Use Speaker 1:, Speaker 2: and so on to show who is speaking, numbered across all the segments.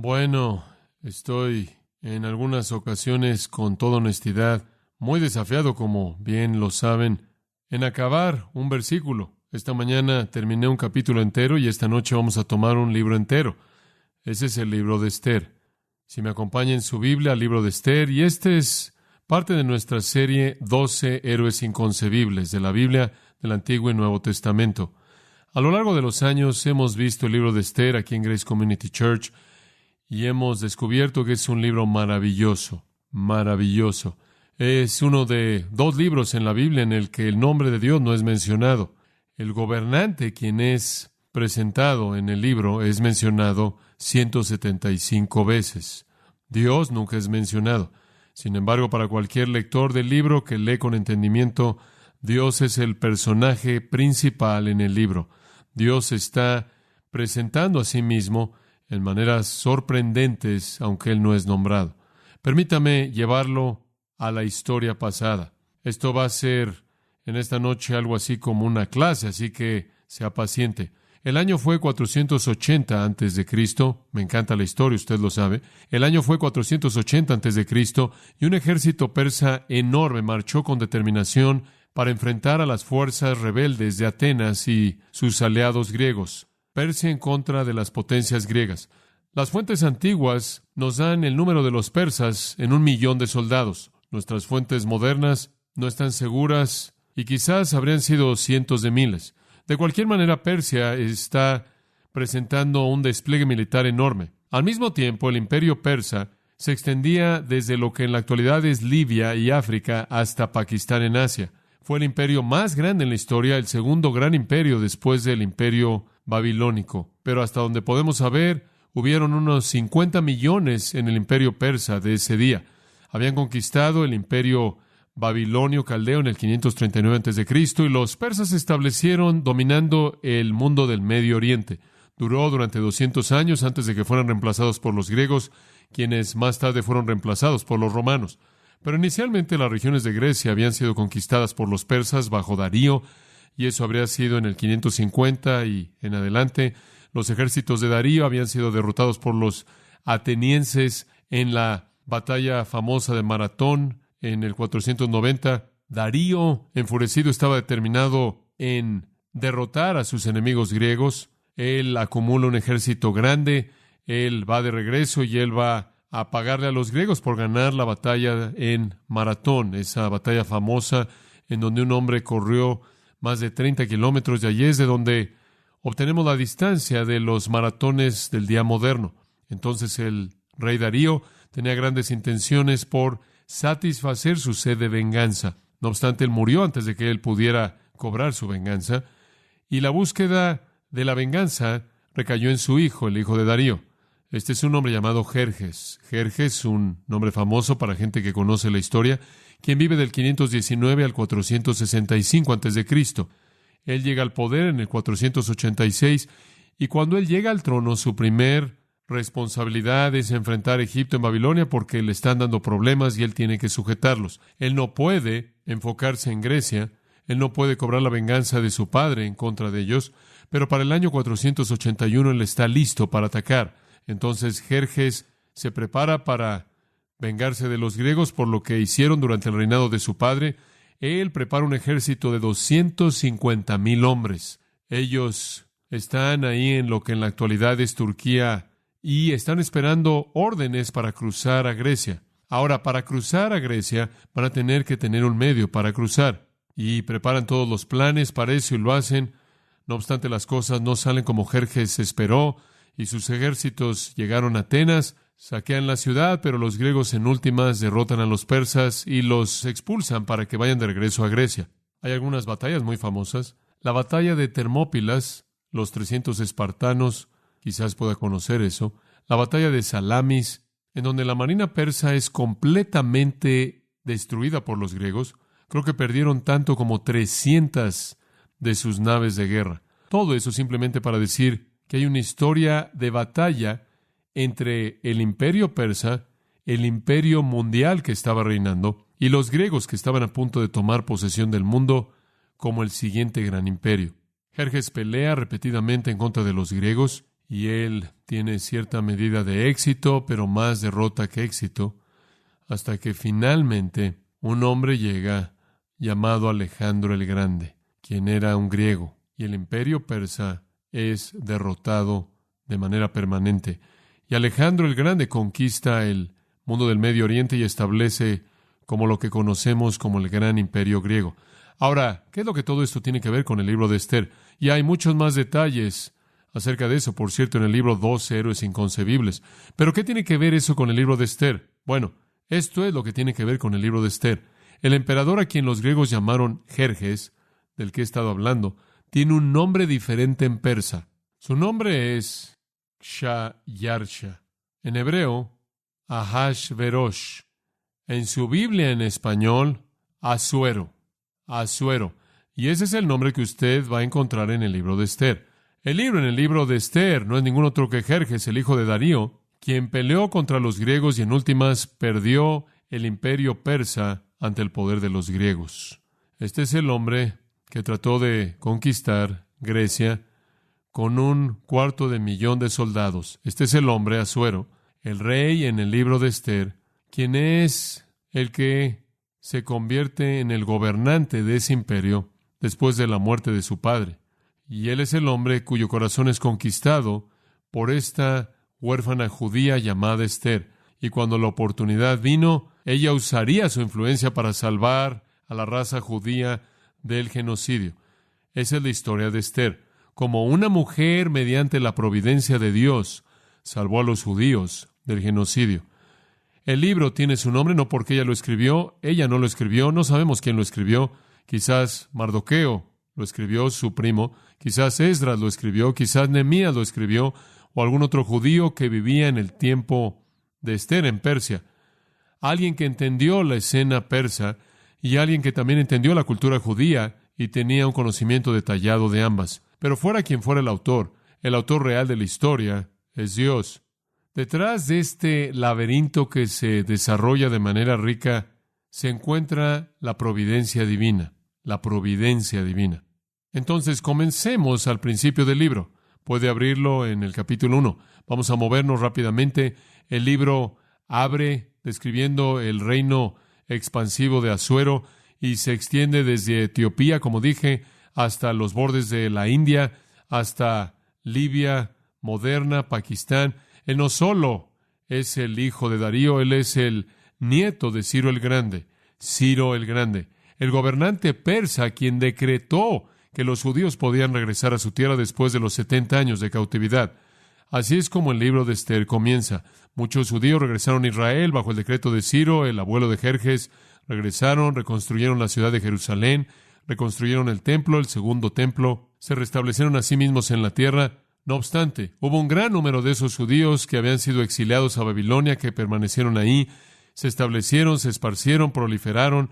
Speaker 1: Bueno, estoy en algunas ocasiones, con toda honestidad, muy desafiado, como bien lo saben, en acabar un versículo. Esta mañana terminé un capítulo entero y esta noche vamos a tomar un libro entero. Ese es el libro de Esther. Si me acompaña en su Biblia, el libro de Esther, y este es parte de nuestra serie 12 héroes inconcebibles de la Biblia del Antiguo y Nuevo Testamento. A lo largo de los años hemos visto el libro de Esther aquí en Grace Community Church y hemos descubierto que es un libro maravilloso, maravilloso. Es uno de dos libros en la Biblia en el que el nombre de Dios no es mencionado. El gobernante, quien es presentado en el libro, es mencionado 175 veces. Dios nunca es mencionado. Sin embargo, para cualquier lector del libro que lee con entendimiento, Dios es el personaje principal en el libro. Dios está presentando a sí mismo en maneras sorprendentes, aunque Él no es nombrado. Permítame llevarlo a la historia pasada. Esto va a ser en esta noche algo así como una clase, así que sea paciente. El año fue 480 antes de Cristo. Me encanta la historia, usted lo sabe. El año fue 480 antes de Cristo y un ejército persa enorme marchó con determinación para enfrentar a las fuerzas rebeldes de Atenas y sus aliados griegos. Persia en contra de las potencias griegas. Las fuentes antiguas nos dan el número de los persas en 1,000,000 de soldados. Nuestras fuentes modernas no están seguras y quizás habrían sido cientos de miles. De cualquier manera, Persia está presentando un despliegue militar enorme. Al mismo tiempo, el imperio persa se extendía desde lo que en la actualidad es Libia y África hasta Pakistán en Asia. Fue el imperio más grande en la historia, el segundo gran imperio después del imperio babilónico. Pero hasta donde podemos saber, hubieron unos 50 millones en el imperio persa de ese día. Habían conquistado el imperio babilonio caldeo en el 539 a.C. y los persas se establecieron dominando el mundo del Medio Oriente. Duró durante 200 años antes de que fueran reemplazados por los griegos, quienes más tarde fueron reemplazados por los romanos. Pero inicialmente las regiones de Grecia habían sido conquistadas por los persas bajo Darío, y eso habría sido en el 550 y en adelante. Los ejércitos de Darío habían sido derrotados por los atenienses en la batalla famosa de Maratón en el 490. Darío, enfurecido, estaba determinado en derrotar a sus enemigos griegos. Él acumula un ejército grande, él va de regreso y él va a pagarle a los griegos por ganar la batalla en Maratón, esa batalla famosa en donde un hombre corrió más de 30 kilómetros, y allí es de donde obtenemos la distancia de los maratones del día moderno. Entonces el rey Darío tenía grandes intenciones por satisfacer su sed de venganza. No obstante, él murió antes de que él pudiera cobrar su venganza, y la búsqueda de la venganza recayó en su hijo, el hijo de Darío. Este es un hombre llamado Jerjes. Jerjes, un nombre famoso para gente que conoce la historia, quien vive del 519 al 465 a.C. Él llega al poder en el 486, y cuando él llega al trono, su primer responsabilidad es enfrentar a Egipto en Babilonia porque le están dando problemas y él tiene que sujetarlos. Él no puede enfocarse en Grecia, él no puede cobrar la venganza de su padre en contra de ellos, pero para el año 481 él está listo para atacar. Entonces Jerjes se prepara para vengarse de los griegos por lo que hicieron durante el reinado de su padre. Él prepara un ejército de 250,000 hombres. Ellos están ahí en lo que en la actualidad es Turquía y están esperando órdenes para cruzar a Grecia. Ahora, para cruzar a Grecia van a tener que tener un medio para cruzar, y preparan todos los planes para eso y lo hacen. No obstante, las cosas no salen como Jerjes esperó, y sus ejércitos llegaron a Atenas, saquean la ciudad, pero los griegos en últimas derrotan a los persas y los expulsan para que vayan de regreso a Grecia. Hay algunas batallas muy famosas. La batalla de Termópilas, los 300 espartanos, quizás pueda conocer eso. La batalla de Salamis, en donde la marina persa es completamente destruida por los griegos. Creo que perdieron tanto como 300 de sus naves de guerra. Todo eso simplemente para decir que hay una historia de batalla entre el imperio persa, el imperio mundial que estaba reinando, y los griegos que estaban a punto de tomar posesión del mundo como el siguiente gran imperio. Jerjes pelea repetidamente en contra de los griegos y él tiene cierta medida de éxito, pero más derrota que éxito, hasta que finalmente un hombre llega llamado Alejandro el Grande, quien era un griego, y el imperio persa es derrotado de manera permanente. Y Alejandro el Grande conquista el mundo del Medio Oriente y establece como lo que conocemos como el gran imperio griego. Ahora, ¿qué es lo que todo esto tiene que ver con el libro de Esther? Y hay muchos más detalles acerca de eso, por cierto, en el libro 12 Héroes Inconcebibles. Pero ¿qué tiene que ver eso con el libro de Esther? Bueno, esto es lo que tiene que ver con el libro de Esther. El emperador a quien los griegos llamaron Jerjes, del que he estado hablando, tiene un nombre diferente en persa. Su nombre es Kshayarsha. En hebreo, Ahashverosh. En su Biblia en español, Asuero. Asuero. Y ese es el nombre que usted va a encontrar en el libro de Esther. El libro en el libro de Esther no es ningún otro que Jerjes, el hijo de Darío, quien peleó contra los griegos y en últimas perdió el imperio persa ante el poder de los griegos. Este es el hombre que trató de conquistar Grecia con 250,000 de soldados. Este es el hombre, Asuero, el rey en el libro de Esther, quien es el que se convierte en el gobernante de ese imperio después de la muerte de su padre. Y él es el hombre cuyo corazón es conquistado por esta huérfana judía llamada Esther. Y cuando la oportunidad vino, ella usaría su influencia para salvar a la raza judía del genocidio. Esa es la historia de Esther. Como una mujer, mediante la providencia de Dios, salvó a los judíos del genocidio. El libro tiene su nombre no porque ella no lo escribió, no sabemos quién lo escribió. Quizás Mardoqueo lo escribió, su primo, quizás Esdras lo escribió, quizás Nehemías lo escribió, o algún otro judío que vivía en el tiempo de Esther en Persia. Alguien que entendió la escena persa y alguien que también entendió la cultura judía y tenía un conocimiento detallado de ambas. Pero fuera quien fuera el autor real de la historia es Dios. Detrás de este laberinto que se desarrolla de manera rica se encuentra la providencia divina. La providencia divina. Entonces, comencemos al principio del libro. Puede abrirlo en el capítulo 1. Vamos a movernos rápidamente. El libro abre describiendo el reino expansivo de Asuero y se extiende desde Etiopía, como dije, hasta los bordes de la India, hasta Libia moderna, Pakistán. Él no solo es el hijo de Darío, él es el nieto de Ciro el Grande. Ciro el Grande, el gobernante persa quien decretó que los judíos podían regresar a su tierra después de los 70 años de cautividad. Así es como el libro de Esther comienza. Muchos judíos regresaron a Israel bajo el decreto de Ciro, el abuelo de Jerjes. Regresaron, reconstruyeron la ciudad de Jerusalén, reconstruyeron el templo, el segundo templo, se restablecieron a sí mismos en la tierra. No obstante, hubo un gran número de esos judíos que habían sido exiliados a Babilonia, que permanecieron ahí, se establecieron, se esparcieron, proliferaron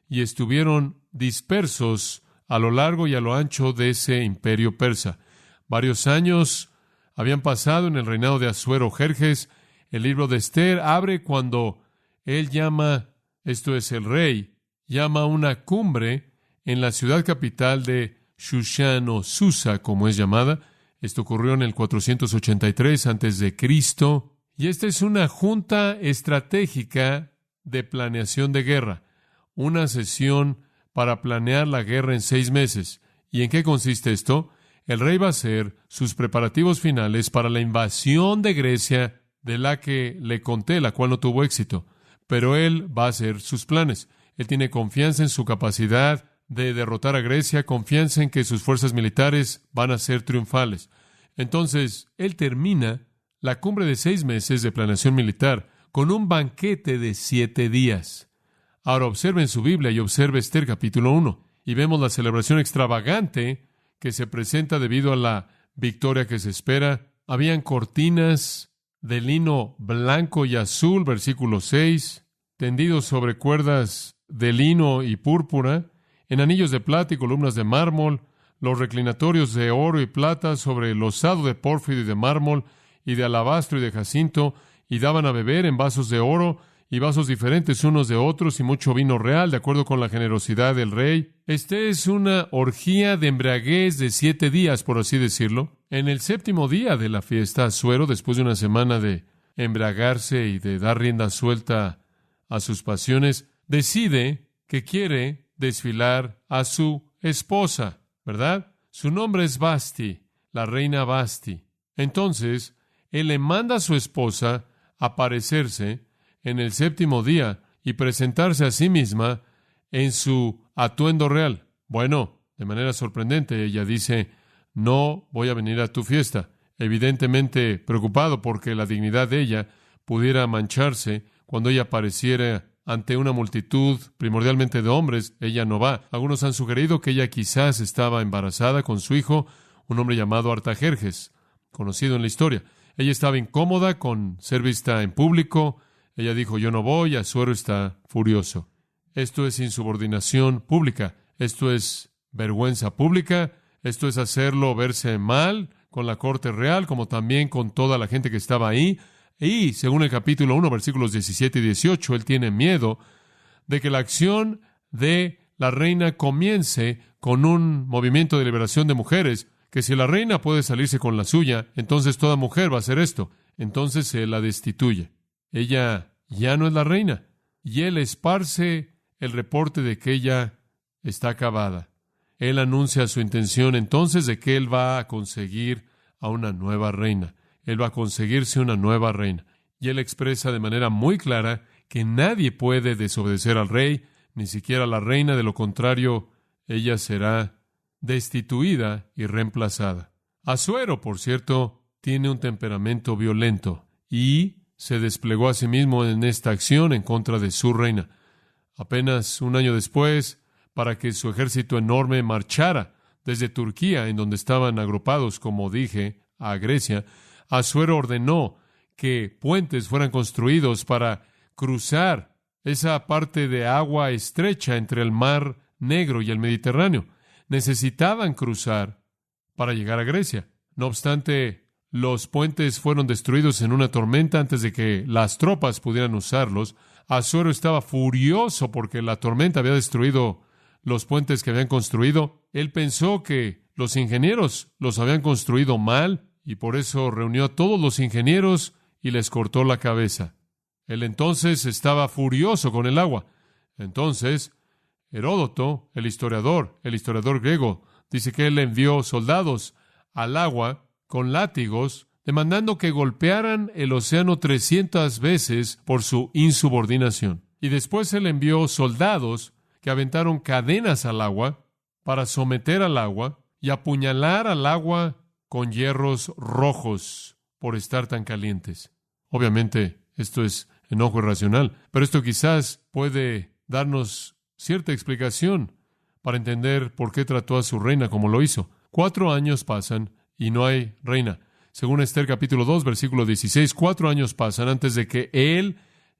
Speaker 1: y estuvieron dispersos a lo largo y a lo ancho de ese imperio persa. Varios años habían pasado en el reinado de Asuero Jerjes. El libro de Esther abre cuando él llama, esto es el rey, llama una cumbre en la ciudad capital de Shushan o Susa, como es llamada. Esto ocurrió en el 483 a.C. Y esta es una junta estratégica de planeación de guerra, una sesión para planear la guerra en 6 meses. ¿Y en qué consiste esto? El rey va a hacer sus preparativos finales para la invasión de Grecia, de la que le conté, la cual no tuvo éxito. Pero él va a hacer sus planes. Él tiene confianza en su capacidad de derrotar a Grecia, confianza en que sus fuerzas militares van a ser triunfales. Entonces, él termina la cumbre de 6 meses de planeación militar con un banquete de 7 días. Ahora observen su Biblia y observe Esther capítulo 1 y vemos la celebración extravagante que se presenta debido a la victoria que se espera. Habían cortinas de lino blanco y azul, versículo 6, tendidos sobre cuerdas de lino y púrpura, en anillos de plata y columnas de mármol, los reclinatorios de oro y plata sobre losado de pórfido y de mármol, y de alabastro y de jacinto, y daban a beber en vasos de oro, y vasos diferentes unos de otros, y mucho vino real, de acuerdo con la generosidad del rey. Esta es una orgía de embriaguez de 7 días, por así decirlo. En el séptimo día de la fiesta, Asuero, después de una semana de embriagarse y de dar rienda suelta a sus pasiones, decide que quiere desfilar a su esposa, ¿verdad? Su nombre es Vasti, la reina Vasti. Entonces, él le manda a su esposa aparecerse en el séptimo día y presentarse a sí misma en su atuendo real. Bueno, de manera sorprendente, ella dice: no voy a venir a tu fiesta. Evidentemente preocupado porque la dignidad de ella pudiera mancharse cuando ella apareciera ante una multitud primordialmente de hombres. Ella no va. Algunos han sugerido que ella quizás estaba embarazada con su hijo, un hombre llamado Artajerjes, conocido en la historia. Ella estaba incómoda con ser vista en público. Ella dijo: yo no voy. Asuero está furioso. Esto es insubordinación pública. Esto es vergüenza pública. Esto es hacerlo verse mal con la corte real, como también con toda la gente que estaba ahí. Y, según el capítulo 1, versículos 17 y 18, él tiene miedo de que la acción de la reina comience con un movimiento de liberación de mujeres, que si la reina puede salirse con la suya, entonces toda mujer va a hacer esto. Entonces se la destituye. Ella ya no es la reina. Y él esparce el reporte de que ella está acabada. Él anuncia su intención entonces de que él va a conseguir a una nueva reina. Él va a conseguirse una nueva reina. Y él expresa de manera muy clara que nadie puede desobedecer al rey, ni siquiera a la reina. De lo contrario, ella será destituida y reemplazada. Asuero, por cierto, tiene un temperamento violento y se desplegó a sí mismo en esta acción en contra de su reina. Apenas un año después, para que su ejército enorme marchara desde Turquía, en donde estaban agrupados, como dije, a Grecia, Asuero ordenó que puentes fueran construidos para cruzar esa parte de agua estrecha entre el Mar Negro y el Mediterráneo. Necesitaban cruzar para llegar a Grecia. No obstante, los puentes fueron destruidos en una tormenta antes de que las tropas pudieran usarlos. Asuero estaba furioso porque la tormenta había destruido los puentes que habían construido. Él pensó que los ingenieros los habían construido mal y por eso reunió a todos los ingenieros y les cortó la cabeza. Él entonces estaba furioso con el agua. Entonces, Heródoto, el historiador griego, dice que él envió soldados al agua con látigos, demandando que golpearan el océano 300 veces por su insubordinación. Y después él envió soldados que aventaron cadenas al agua para someter al agua y apuñalar al agua con hierros rojos por estar tan calientes. Obviamente, esto es enojo irracional, pero esto quizás puede darnos cierta explicación para entender por qué trató a su reina como lo hizo. 4 años pasan y no hay reina. Según Esther capítulo 2, versículo 16, 4 años pasan antes de que él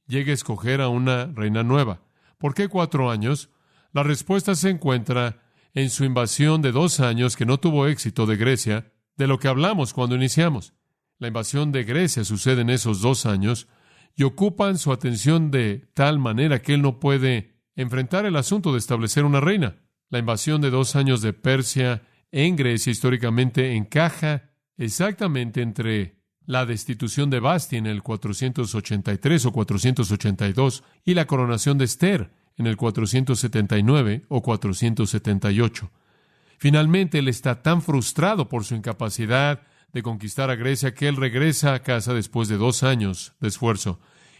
Speaker 1: llegue a escoger a una reina nueva. ¿Por qué 4 años? La respuesta se encuentra en su invasión de 2 años que no tuvo éxito de Grecia, de lo que hablamos cuando iniciamos. La invasión de Grecia sucede en esos 2 años y ocupan su atención de tal manera que él no puede enfrentar el asunto de establecer una reina. La invasión de 2 años de Persia en Grecia históricamente encaja exactamente entre la destitución de Vasti en el 483 o 482 y la coronación de Esther en el 479 o 478. Finalmente, él está tan frustrado por su incapacidad de conquistar a Grecia que él regresa a casa después de 2 años de esfuerzo.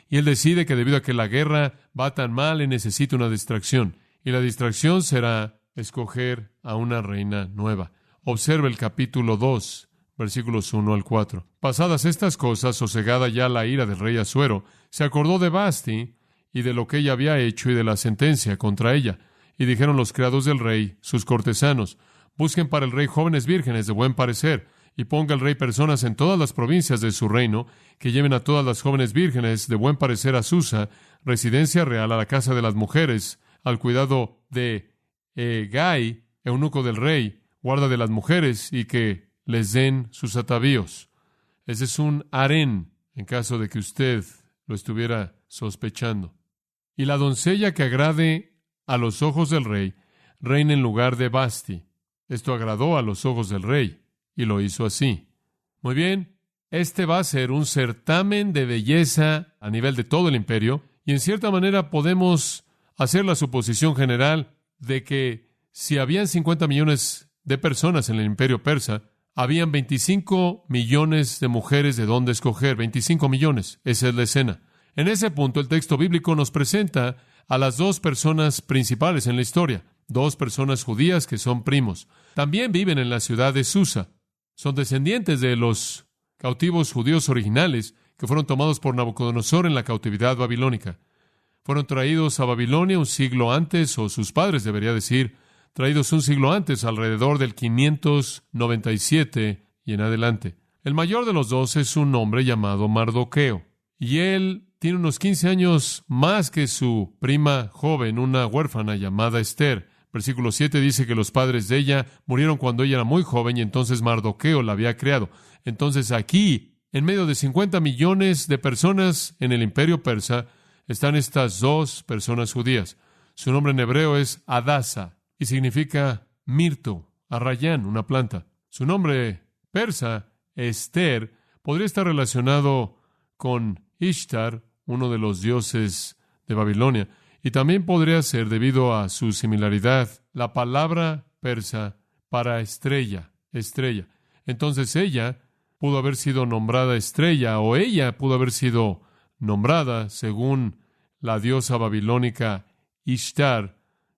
Speaker 1: Y él decide que debido a que la guerra va tan mal, él necesita una distracción. Y la distracción será escoger a una reina nueva. Observe el capítulo 2, versículos 1 al 4. Pasadas estas cosas, sosegada ya la ira del rey Asuero, se acordó de Vasti y de lo que ella había hecho y de la sentencia contra ella. Y dijeron los criados del rey, sus cortesanos: busquen para el rey jóvenes vírgenes de buen parecer, y ponga el rey personas en todas las provincias de su reino, que lleven a todas las jóvenes vírgenes de buen parecer a Susa, residencia real, a la casa de las mujeres, al cuidado de Hegai, eunuco del rey, guarda de las mujeres, y que les den sus atavíos. Ese es un harén, en caso de que usted lo estuviera sospechando. Y la doncella que agrade a los ojos del rey, reina en lugar de Vasti. Esto agradó a los ojos del rey. y lo hizo así. Muy bien, este va a ser un certamen de belleza a nivel de todo el imperio, y en cierta manera podemos hacer la suposición general de que si habían 50 millones de personas en el imperio persa, habían 25 millones de mujeres de donde escoger. 25 millones, esa es la escena. En ese punto, el texto bíblico nos presenta a las dos personas principales en la historia, dos personas judías que son primos. También viven en la ciudad de Susa. Son descendientes de los cautivos judíos originales que fueron tomados por Nabucodonosor en la cautividad babilónica. Fueron traídos a Babilonia un siglo antes, o sus padres debería decir, traídos un siglo antes, alrededor del 597 y en adelante. El mayor de los dos es un hombre llamado Mardoqueo, y él tiene unos 15 años más que su prima joven, una huérfana llamada Esther. Versículo 7 dice que los padres de ella murieron cuando ella era muy joven y entonces Mardoqueo la había criado. Entonces aquí, en medio de 50 millones de personas en el imperio persa, están estas dos personas judías. Su nombre en hebreo es Adasa y significa mirto, arrayán, una planta. Su nombre persa, Esther, podría estar relacionado con Ishtar, uno de los dioses de Babilonia, y también podría ser debido a su similaridad, la palabra persa para estrella, estrella. Entonces ella pudo haber sido nombrada estrella, o ella pudo haber sido nombrada según la diosa babilónica Ishtar,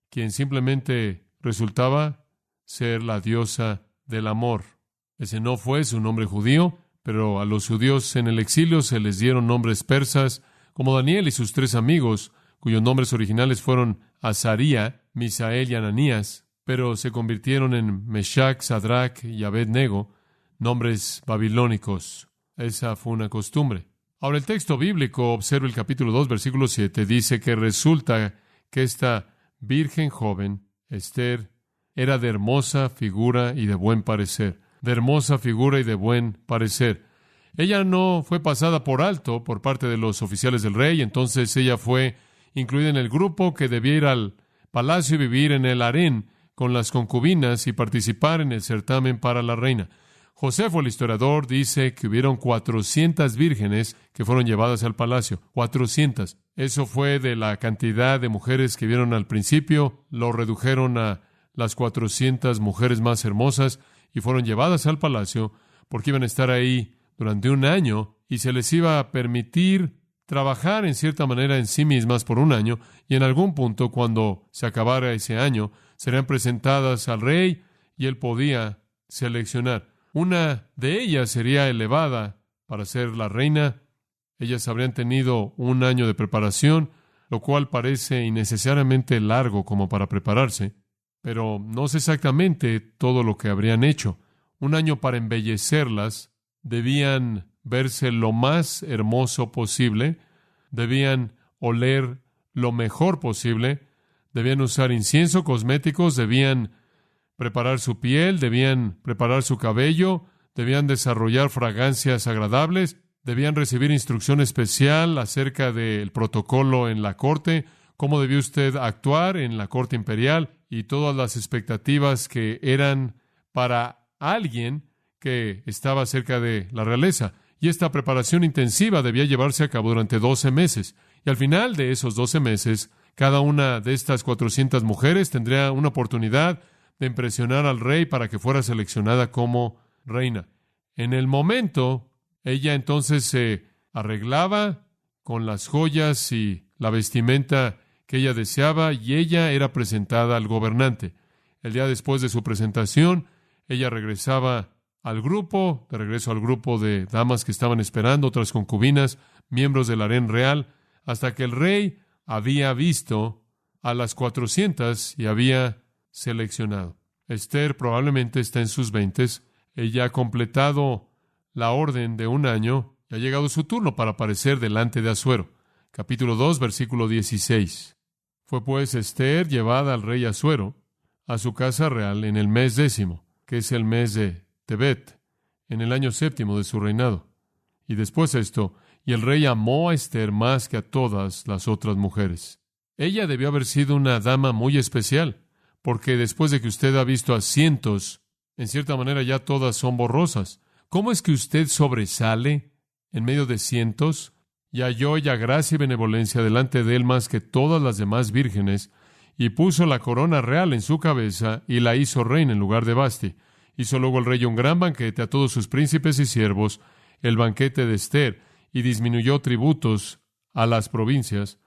Speaker 1: quien simplemente resultaba ser la diosa del amor. Ese no fue su nombre judío, pero a los judíos en el exilio se les dieron nombres persas, como Daniel y sus tres amigos, cuyos nombres originales fueron Azaría, Misael y Ananías, pero se convirtieron en Meshach, Sadrach y Abed-nego, nombres babilónicos. Esa fue una costumbre. Ahora el texto bíblico, observa el capítulo 2, versículo 7, dice que resulta que esta virgen joven, Esther, era de hermosa figura y de buen parecer. De hermosa figura y de buen parecer. Ella no fue pasada por alto por parte de los oficiales del rey, entonces ella fue incluida en el grupo que debía ir al palacio y vivir en el harén con las concubinas y participar en el certamen para la reina. Josefo, el historiador, dice que hubieron 400 vírgenes que fueron llevadas al palacio. 400. Eso fue de la cantidad de mujeres que vieron al principio. Lo redujeron a las 400 mujeres más hermosas y fueron llevadas al palacio porque iban a estar ahí durante un año y se les iba a permitir trabajar en cierta manera en sí mismas por un año, y en algún punto, cuando se acabara ese año, serían presentadas al rey y él podía seleccionar. Una de ellas sería elevada para ser la reina. Ellas habrían tenido un año de preparación, lo cual parece innecesariamente largo como para prepararse, pero no sé exactamente todo lo que habrían hecho. Un año para embellecerlas. Debían verse lo más hermoso posible, debían oler lo mejor posible, debían usar incienso, cosméticos, debían preparar su piel, debían preparar su cabello, debían desarrollar fragancias agradables, debían recibir instrucción especial acerca del protocolo en la corte, cómo debía usted actuar en la corte imperial y todas las expectativas que eran para alguien que estaba cerca de la realeza. Y esta preparación intensiva debía llevarse a cabo durante 12 meses. Y al final de esos 12 meses, cada una de estas 400 mujeres tendría una oportunidad de impresionar al rey para que fuera seleccionada como reina. En el momento, ella entonces se arreglaba con las joyas y la vestimenta que ella deseaba y ella era presentada al gobernante. El día después de su presentación, ella regresaba al grupo, de regreso al grupo de damas que estaban esperando, otras concubinas, miembros del harén real, hasta que el rey había visto a las 400 y había seleccionado. Esther probablemente está en sus 20. Ella ha completado la orden de un año y ha llegado su turno para aparecer delante de Asuero. Capítulo 2, versículo 16. Fue pues Esther llevada al rey Asuero a su casa real en el mes 10, que es el mes de Tebet, en el año 7 de su reinado. Y después esto, y el rey amó a Esther más que a todas las otras mujeres. Ella debió haber sido una dama muy especial, porque después de que usted ha visto a cientos En cierta manera ya todas son borrosas. ¿Cómo es que usted sobresale en medio de cientos y halló ya gracia y benevolencia delante de él más que todas las demás vírgenes, y puso la corona real en su cabeza y la hizo reina en lugar de Vasti? Hizo luego el rey un gran banquete a todos sus príncipes y siervos, el banquete de Ester, y disminuyó tributos a las provincias,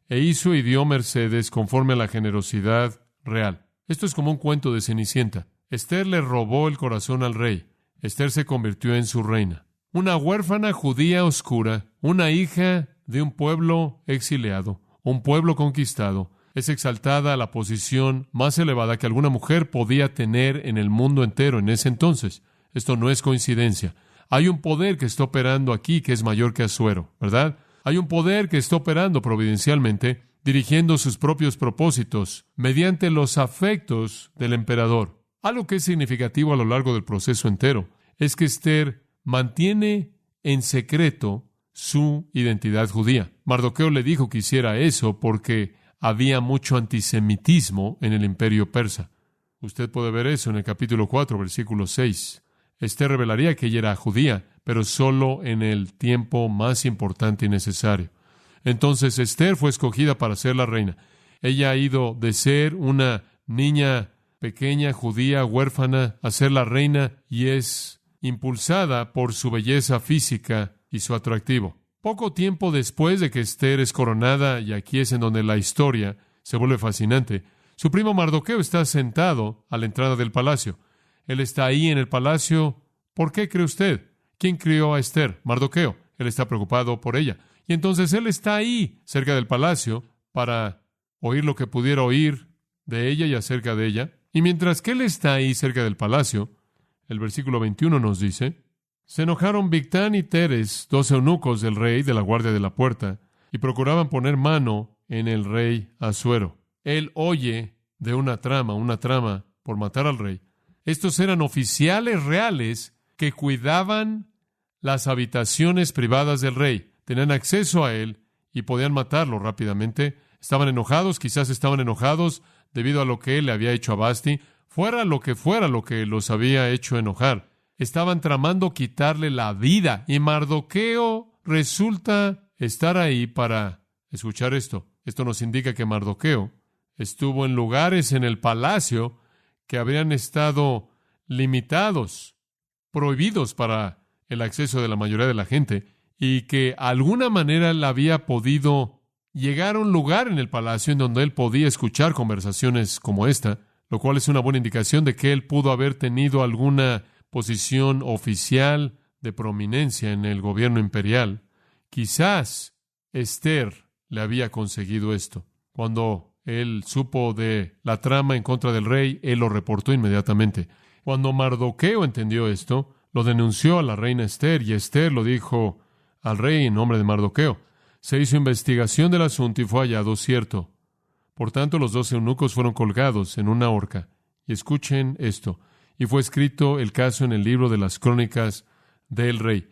Speaker 1: e hizo y dio mercedes conforme a la generosidad real. Esto es como un cuento de Cenicienta. Ester le robó el corazón al rey. Ester se convirtió en su reina. Una huérfana judía oscura, una hija de un pueblo exiliado, un pueblo conquistado, es exaltada a la posición más elevada que alguna mujer podía tener en el mundo entero en ese entonces. Esto no es coincidencia. Hay un poder que está operando aquí que es mayor que Asuero, ¿verdad? Hay un poder que está operando providencialmente, dirigiendo sus propios propósitos mediante los afectos del emperador. Algo que es significativo a lo largo del proceso entero es que Ester mantiene en secreto su identidad judía. Mardoqueo le dijo que hiciera eso porque había mucho antisemitismo en el imperio persa. Usted puede ver eso en el capítulo 4, versículo 6. Ester revelaría que ella era judía, pero solo en el tiempo más importante y necesario. Entonces Ester fue escogida para ser la reina. Ella ha ido de ser una niña pequeña, judía, huérfana, a ser la reina, y es impulsada por su belleza física y su atractivo. Poco tiempo después de que Ester es coronada, y aquí es en donde la historia se vuelve fascinante, su primo Mardoqueo está sentado a la entrada del palacio. Él está ahí en el palacio. ¿Por qué cree usted? ¿Quién crió a Ester? Mardoqueo. Él está preocupado por ella. Y entonces él está ahí, cerca del palacio, para oír lo que pudiera oír de ella y acerca de ella. Y mientras que él está ahí cerca del palacio, el versículo 21 nos dice, se enojaron Bigtán y Teres, 2 eunucos del rey de la guardia de la puerta, y procuraban poner mano en el rey Asuero. Él oye de una trama por matar al rey. Estos eran oficiales reales que cuidaban las habitaciones privadas del rey. Tenían acceso a él y podían matarlo rápidamente. Estaban enojados, quizás estaban enojados debido a lo que él le había hecho a Vasti, fuera lo que los había hecho enojar. Estaban tramando quitarle la vida, y Mardoqueo resulta estar ahí para escuchar esto. Esto nos indica que Mardoqueo estuvo en lugares en el palacio que habrían estado limitados, prohibidos para el acceso de la mayoría de la gente, y que de alguna manera él había podido llegar a un lugar en el palacio en donde él podía escuchar conversaciones como esta, lo cual es una buena indicación de que él pudo haber tenido alguna posición oficial de prominencia en el gobierno imperial. Quizás Ester le había conseguido esto. Cuando él supo de la trama en contra del rey, él lo reportó inmediatamente. Cuando Mardoqueo entendió esto, lo denunció a la reina Ester, y Ester lo dijo al rey en nombre de Mardoqueo. Se hizo investigación del asunto y fue hallado cierto. Por tanto, los 2 eunucos fueron colgados en una horca. Y escuchen esto. Y fue escrito el caso en el libro de las crónicas del rey.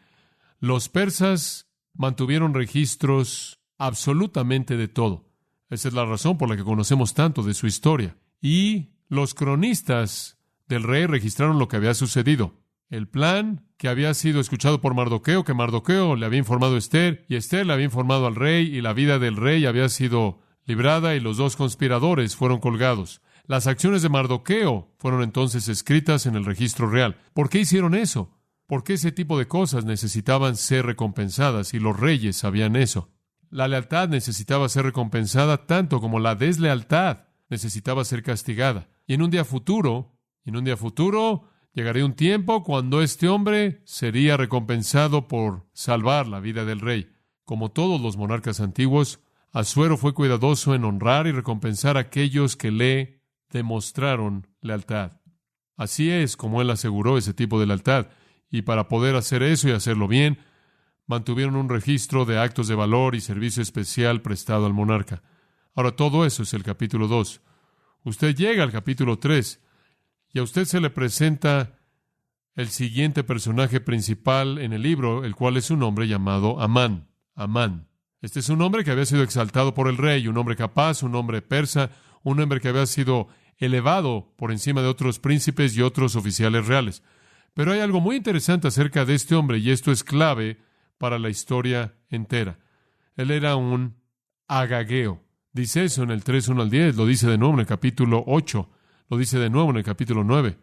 Speaker 1: Los persas mantuvieron registros absolutamente de todo. Esa es la razón por la que conocemos tanto de su historia. Y los cronistas del rey registraron lo que había sucedido. El plan que había sido escuchado por Mardoqueo, que Mardoqueo le había informado a Ester, y Ester le había informado al rey, y la vida del rey había sido librada, y los 2 conspiradores fueron colgados. Las acciones de Mardoqueo fueron entonces escritas en el registro real. ¿Por qué hicieron eso? ¿Por qué ese tipo de cosas necesitaban ser recompensadas? Y los reyes sabían eso. La lealtad necesitaba ser recompensada tanto como la deslealtad necesitaba ser castigada. Y en un día futuro, llegaría un tiempo cuando este hombre sería recompensado por salvar la vida del rey. Como todos los monarcas antiguos, Asuero fue cuidadoso en honrar y recompensar a aquellos que le demostraron lealtad. Así es como él aseguró ese tipo de lealtad. Y para poder hacer eso y hacerlo bien, mantuvieron un registro de actos de valor y servicio especial prestado al monarca. Ahora, todo eso es el capítulo 2. Usted llega al capítulo 3 y a usted se le presenta el siguiente personaje principal en el libro, el cual es un hombre llamado Amán. Amán. Este es un hombre que había sido exaltado por el rey, un hombre capaz, un hombre persa, un hombre que había sido elevado por encima de otros príncipes y otros oficiales reales. Pero hay algo muy interesante acerca de este hombre, y esto es clave para la historia entera. Él era un agageo. Dice eso en el 3:1 al 10, lo dice de nuevo en el capítulo 8, lo dice de nuevo en el capítulo 9.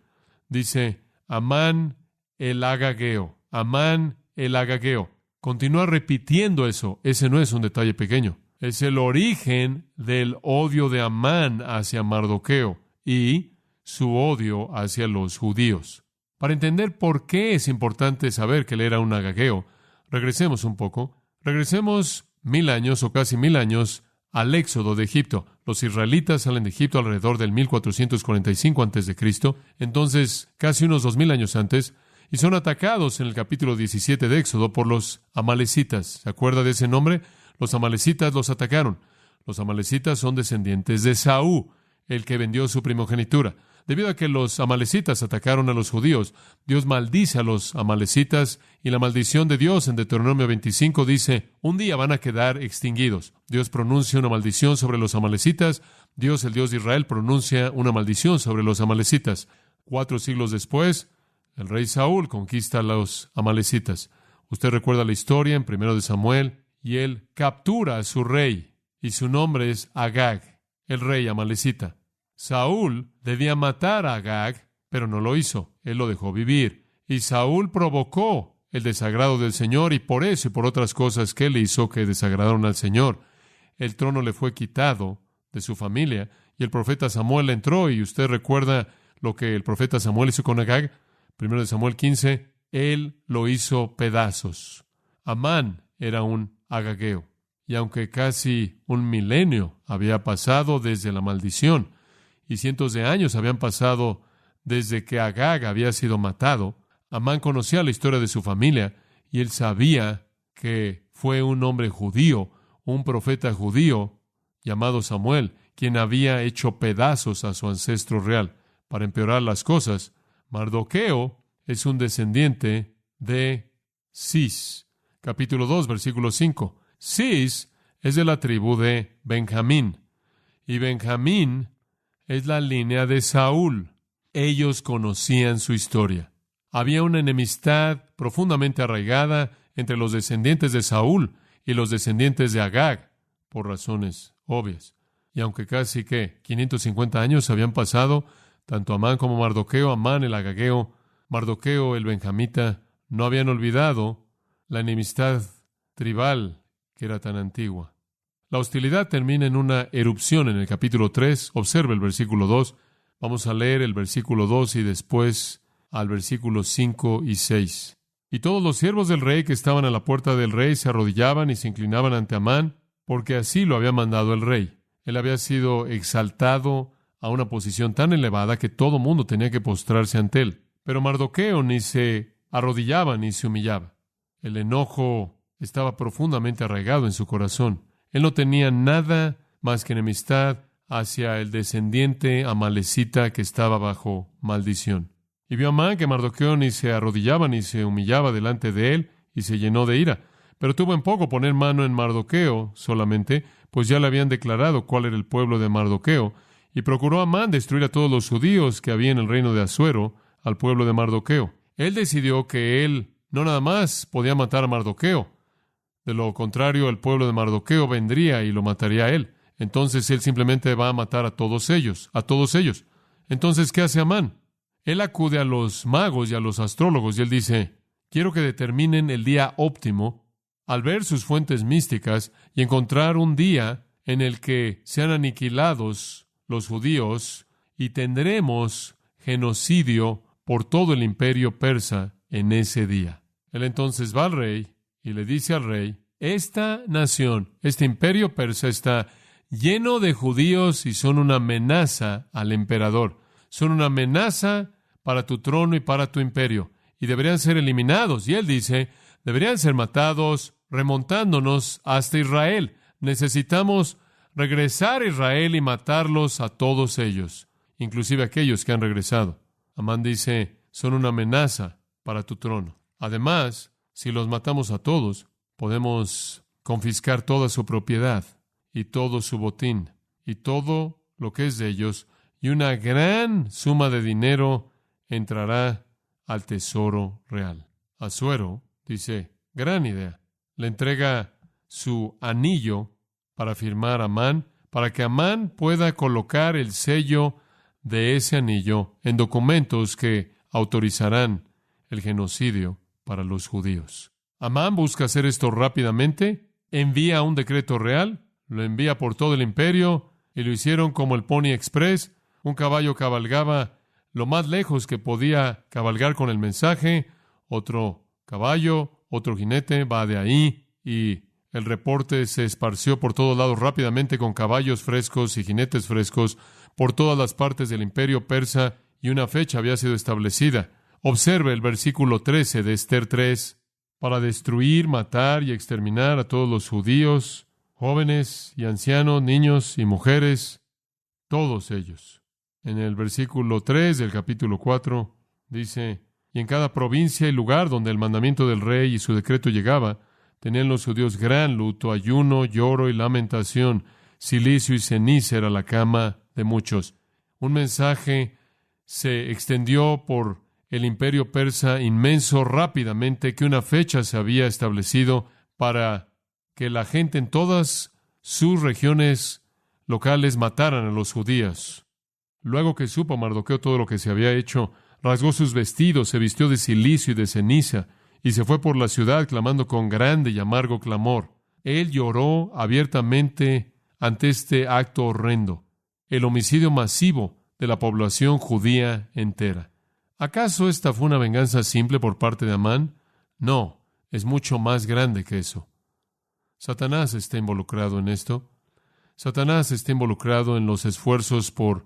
Speaker 1: Dice, Amán el agageo, Amán el agageo. Continúa repitiendo eso. Ese no es un detalle pequeño. Es el origen del odio de Amán hacia Mardoqueo y su odio hacia los judíos. Para entender por qué es importante saber que él era un agageo, regresemos un poco. Regresemos 1000 años o casi 1000 años al éxodo de Egipto. Los israelitas salen de Egipto alrededor del 1445 a.C., entonces casi unos 2000 años antes, y son atacados en el capítulo 17 de Éxodo por los amalecitas. ¿Se acuerda de ese nombre? Los amalecitas los atacaron. Los amalecitas son descendientes de Saúl, el que vendió su primogenitura. Debido a que los amalecitas atacaron a los judíos, Dios maldice a los amalecitas, y la maldición de Dios en Deuteronomio 25 dice, un día van a quedar extinguidos. Dios pronuncia una maldición sobre los amalecitas. Dios, el Dios de Israel, pronuncia una maldición sobre los amalecitas. 4 siglos después, el rey Saúl conquista a los amalecitas. Usted recuerda la historia en 1 de Samuel, y él captura a su rey, y su nombre es Agag, el rey amalecita. Saúl debía matar a Agag, pero no lo hizo. Él lo dejó vivir. Y Saúl provocó el desagrado del Señor, y por eso y por otras cosas que él hizo que desagradaron al Señor, el trono le fue quitado de su familia, y el profeta Samuel entró, y usted recuerda lo que el profeta Samuel hizo con Agag. 1 de Samuel 15, él lo hizo pedazos. Amán era un agageo. Y aunque casi un milenio había pasado desde la maldición, y cientos de años habían pasado desde que Agag había sido matado, Amán conocía la historia de su familia, y él sabía que fue un hombre judío, un profeta judío, llamado Samuel, quien había hecho pedazos a su ancestro real. Para empeorar las cosas, Mardoqueo es un descendiente de Cis. Capítulo 2, versículo 5. Cis es de la tribu de Benjamín, y Benjamín es la línea de Saúl. Ellos conocían su historia. Había una enemistad profundamente arraigada entre los descendientes de Saúl y los descendientes de Agag, por razones obvias. Y aunque casi 550 años habían pasado, tanto Amán como Mardoqueo, Amán el agageo, Mardoqueo el benjamita, no habían olvidado la enemistad tribal que era tan antigua. La hostilidad termina en una erupción en el capítulo 3. Observe el versículo 2. Vamos a leer el versículo 2 y después al versículo 5 y 6. Y todos los siervos del rey que estaban a la puerta del rey se arrodillaban y se inclinaban ante Amán, porque así lo había mandado el rey. Él había sido exaltado a una posición tan elevada que todo mundo tenía que postrarse ante él. Pero Mardoqueo ni se arrodillaba ni se humillaba. El enojo estaba profundamente arraigado en su corazón. Él no tenía nada más que enemistad hacia el descendiente amalecita que estaba bajo maldición. Y vio a Amán que Mardoqueo ni se arrodillaba ni se humillaba delante de él, y se llenó de ira. Pero tuvo en poco poner mano en Mardoqueo solamente, pues ya le habían declarado cuál era el pueblo de Mardoqueo, y procuró Amán destruir a todos los judíos que había en el reino de Asuero, al pueblo de Mardoqueo. Él decidió que él no nada más podía matar a Mardoqueo. De lo contrario, el pueblo de Mardoqueo vendría y lo mataría a él. Entonces él simplemente va a matar a todos ellos, Entonces, ¿qué hace Amán? Él acude a los magos y a los astrólogos y él dice, quiero que determinen el día óptimo al ver sus fuentes místicas y encontrar un día en el que sean aniquilados los judíos y tendremos genocidio por todo el imperio persa en ese día. Él entonces va al rey y le dice al rey, esta nación, este imperio persa está lleno de judíos y son una amenaza al emperador. Son una amenaza para tu trono y para tu imperio, y deberían ser eliminados. Y él dice, deberían ser matados remontándonos hasta Israel. Necesitamos regresar a Israel y matarlos a todos ellos, inclusive aquellos que han regresado. Amán dice, son una amenaza para tu trono. Además, si los matamos a todos, podemos confiscar toda su propiedad y todo su botín y todo lo que es de ellos y una gran suma de dinero entrará al tesoro real. Asuero dice, gran idea. Le entrega su anillo para firmar a Amán, para que Amán pueda colocar el sello de ese anillo en documentos que autorizarán el genocidio para los judíos. Amán busca hacer esto rápidamente, envía un decreto real, lo envía por todo el imperio, y lo hicieron como el Pony Express. Un caballo cabalgaba lo más lejos que podía cabalgar con el mensaje, otro caballo, otro jinete va de ahí, y el reporte se esparció por todos lados rápidamente con caballos frescos y jinetes frescos por todas las partes del imperio persa, y una fecha había sido establecida. Observe el versículo 13 de Esther 3. Para destruir, matar y exterminar a todos los judíos, jóvenes y ancianos, niños y mujeres, todos ellos. En el versículo 3 del capítulo 4 dice, y en cada provincia y lugar donde el mandamiento del rey y su decreto llegaba, tenían los judíos gran luto, ayuno, lloro y lamentación, cilicio y ceniza era la cama de muchos. Un mensaje se extendió por el imperio persa inmenso rápidamente, que una fecha se había establecido para que la gente en todas sus regiones locales mataran a los judíos. Luego que supo Mardoqueo todo lo que se había hecho, rasgó sus vestidos, se vistió de cilicio y de ceniza, y se fue por la ciudad clamando con grande y amargo clamor. Él lloró abiertamente ante este acto horrendo, el homicidio masivo de la población judía entera. ¿Acaso esta fue una venganza simple por parte de Amán? No, es mucho más grande que eso. Satanás está involucrado en esto. Satanás está involucrado en los esfuerzos por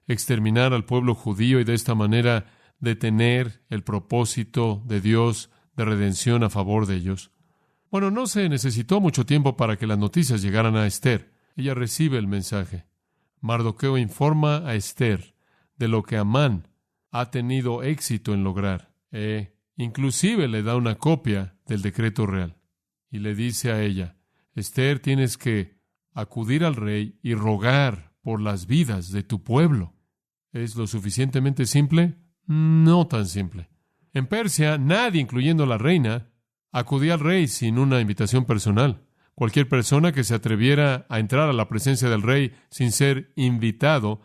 Speaker 1: exterminar al pueblo judío y de esta manera detener el propósito de Dios de redención a favor de ellos. Bueno, no se necesitó mucho tiempo para que las noticias llegaran a Esther. Ella recibe el mensaje. Mardoqueo informa a Esther de lo que Amán ha tenido éxito en lograr. Inclusive le da una copia del decreto real. Y le dice a ella, Esther, tienes que acudir al rey y rogar por las vidas de tu pueblo. ¿Es lo suficientemente simple? No tan simple. En Persia, nadie, incluyendo la reina, acudía al rey sin una invitación personal. Cualquier persona que se atreviera a entrar a la presencia del rey sin ser invitado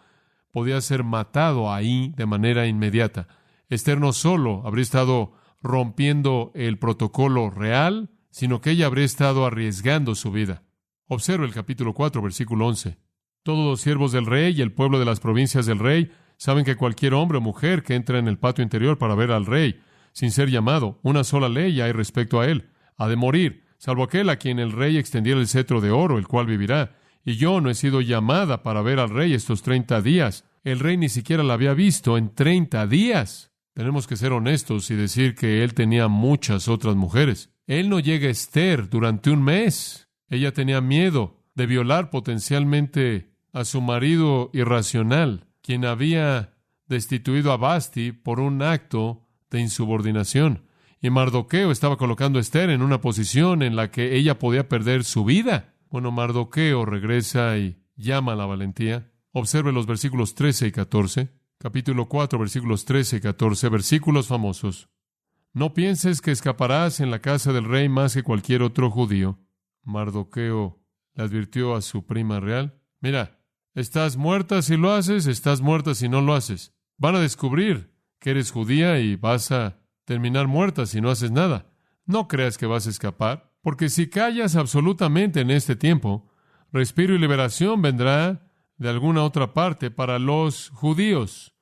Speaker 1: podía ser matado ahí de manera inmediata. Esther no solo habría estado rompiendo el protocolo real, sino que ella habría estado arriesgando su vida. Observa el capítulo 4, versículo 11. Todos los siervos del rey y el pueblo de las provincias del rey saben que cualquier hombre o mujer que entra en el patio interior para ver al rey, sin ser llamado, una sola ley hay respecto a él: ha de morir, salvo aquel a quien el rey extendiera el cetro de oro, el cual vivirá. Y yo no he sido llamada para ver al rey estos 30 días. El rey ni siquiera la había visto en 30 días. Tenemos que ser honestos y decir que él tenía muchas otras mujeres. Él no llega a Esther durante un mes. Ella tenía miedo de violar potencialmente a su marido irracional, quien había destituido a Vasti por un acto de insubordinación. Y Mardoqueo estaba colocando a Esther en una posición en la que ella podía perder su vida. Bueno, Mardoqueo regresa y llama a la valentía. Observe los versículos 13 y 14. Capítulo 4, versículos 13 y 14, versículos famosos. No pienses que escaparás en la casa del rey más que cualquier otro judío. Mardoqueo le advirtió a su prima real: mira, estás muerta si lo haces, estás muerta si no lo haces. Van a descubrir que eres judía y vas a terminar muerta si no haces nada. No creas que vas a escapar, porque si callas absolutamente en este tiempo, respiro y liberación vendrá de alguna otra parte para los judíos.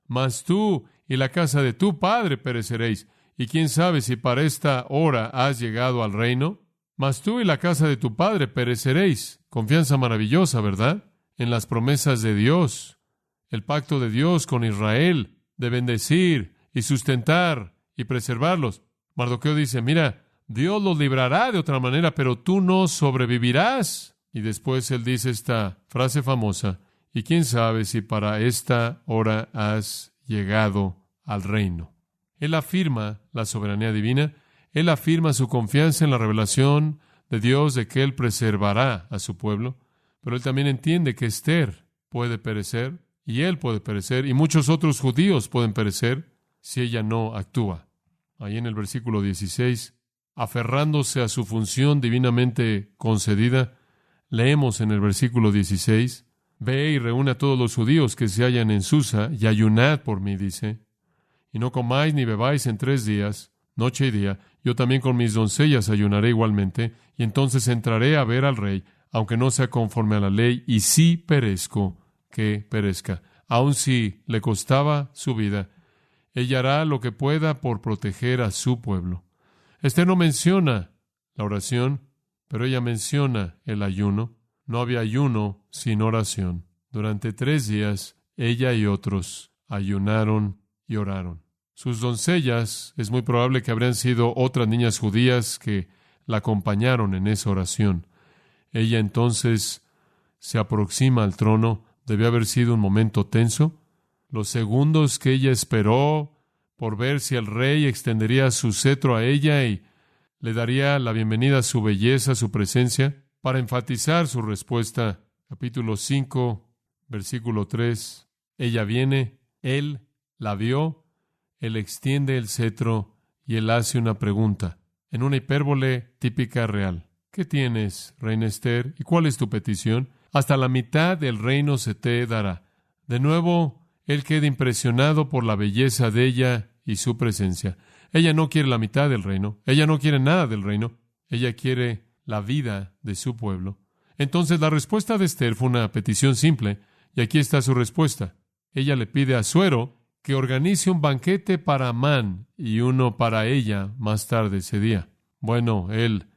Speaker 1: Mas tú y la casa de tu padre pereceréis. Y quién sabe si para esta hora has llegado al reino. Mas tú y la casa de tu padre pereceréis. Confianza maravillosa, ¿verdad? En las promesas de Dios. El pacto de Dios con Israel de bendecir y sustentar y preservarlos. Mardoqueo dice: mira, Dios los librará de otra manera, pero tú no sobrevivirás. Y después él dice esta frase famosa: y quién sabe si para esta hora has llegado al reino. Él afirma la soberanía divina. Él afirma su confianza en la revelación de Dios de que Él preservará a su pueblo. Pero él también entiende que Esther puede perecer y él puede perecer, y muchos otros judíos pueden perecer si ella no actúa. Ahí en el versículo 16, aferrándose a su función divinamente concedida, leemos en el versículo 16, ve y reúne a todos los judíos que se hallan en Susa, y ayunad por mí, dice, y no comáis ni bebáis en 3 días, noche y día. Yo también con mis doncellas ayunaré igualmente, y entonces entraré a ver al rey, aunque no sea conforme a la ley, y si perezco, que perezca. Aun si le costaba su vida, ella hará lo que pueda por proteger a su pueblo. Esther no menciona la oración, pero ella menciona el ayuno. No había ayuno sin oración. Durante 3 días, ella y otros ayunaron y oraron. Sus doncellas, es muy probable que habrían sido otras niñas judías que la acompañaron en esa oración. Ella entonces se aproxima al trono. Debió haber sido un momento tenso. Los segundos que ella esperó por ver si el rey extendería su cetro a ella y le daría la bienvenida a su belleza, a su presencia, para enfatizar su respuesta. Capítulo 5, versículo 3. Ella viene, él la vio, él extiende el cetro y él hace una pregunta, en una hipérbole típica real. ¿Qué tienes, reina Esther? ¿Y cuál es tu petición? Hasta la mitad del reino se te dará. De nuevo, él queda impresionado por la belleza de ella y su presencia. Ella no quiere la mitad del reino. Ella no quiere nada del reino. Ella quiere la vida de su pueblo. Entonces, la respuesta de Esther fue una petición simple, y aquí está su respuesta. Ella le pide a Asuero que organice un banquete para Amán y uno para ella más tarde ese día. Bueno, él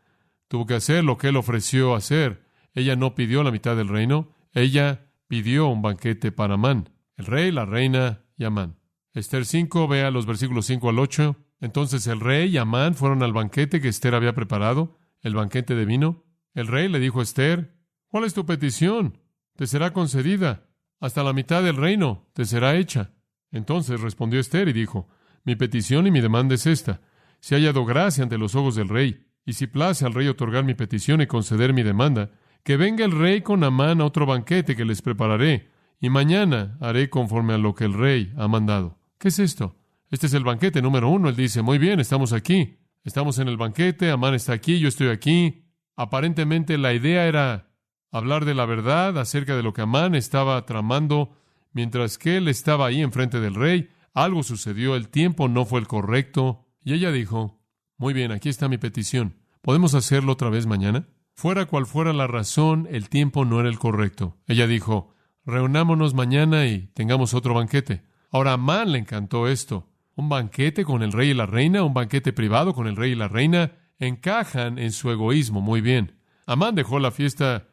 Speaker 1: tuvo que hacer lo que él ofreció hacer. Ella no pidió la mitad del reino. Ella pidió un banquete para Amán, el rey, la reina y Amán. Esther 5, vea los versículos 5 al 8. Entonces el rey y Amán fueron al banquete que Esther había preparado, el banquete de vino. El rey le dijo a Esther, ¿cuál es tu petición? Te será concedida. Hasta la mitad del reino te será hecha. Entonces respondió Esther y dijo, mi petición y mi demanda es esta. Si haya hallado gracia ante los ojos del rey, y si place al rey otorgar mi petición y conceder mi demanda, que venga el rey con Amán a otro banquete que les prepararé, y mañana haré conforme a lo que el rey ha mandado. ¿Qué es esto? Este es el banquete número 1. Él dice, muy bien, estamos aquí. Estamos en el banquete, Amán está aquí, yo estoy aquí. Aparentemente la idea era hablar de la verdad acerca de lo que Amán estaba tramando, mientras que él estaba ahí enfrente del rey. Algo sucedió, el tiempo no fue el correcto. Y ella dijo, muy bien, aquí está mi petición. ¿Podemos hacerlo otra vez mañana? Fuera cual fuera la razón, el tiempo no era el correcto. Ella dijo, reunámonos mañana y tengamos otro banquete. Ahora a Amán le encantó esto. Un banquete con el rey y la reina, un banquete privado con el rey y la reina, encajan en su egoísmo muy bien. Amán dejó la fiesta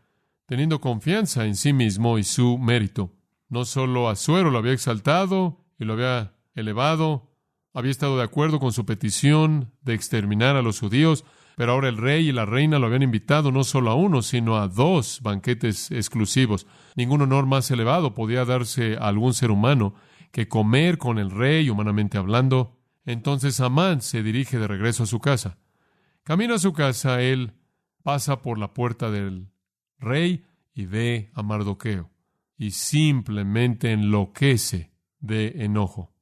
Speaker 1: teniendo confianza en sí mismo y su mérito. No solo Asuero lo había exaltado y lo había elevado, había estado de acuerdo con su petición de exterminar a los judíos, pero ahora el rey y la reina lo habían invitado no solo a uno, sino a 2 banquetes exclusivos. Ningún honor más elevado podía darse a algún ser humano que comer con el rey, humanamente hablando. Entonces Amán se dirige de regreso a su casa. Camino a su casa, él pasa por la puerta del rey y ve a Mardoqueo, y simplemente enloquece de enojo.